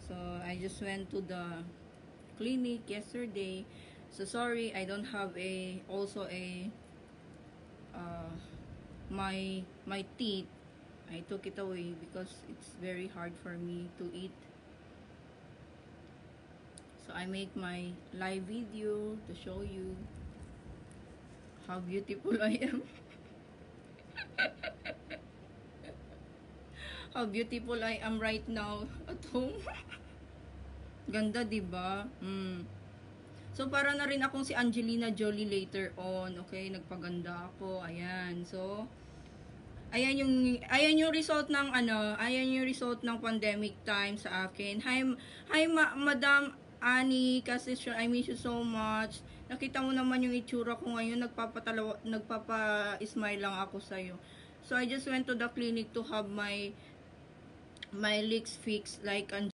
So, I just went to the clinic yesterday. So, sorry, I don't have also uh, my teeth. I took it away because it's very hard for me to eat. So, I make my live video to show you how beautiful I am. How beautiful I am right now at home. Ganda, 'di ba? So, para na rin akong si Angelina Jolie later on. Okay, nagpaganda ako. Ayan. So, ayan yung result ng ayan yung result ng pandemic time sa akin. Hi Madam Annie, kasi I miss you so much. Nakita mo naman yung itsura ko ngayon, nagpapa-smile lang ako sa iyo. So, I just went to the clinic to have my legs fixed like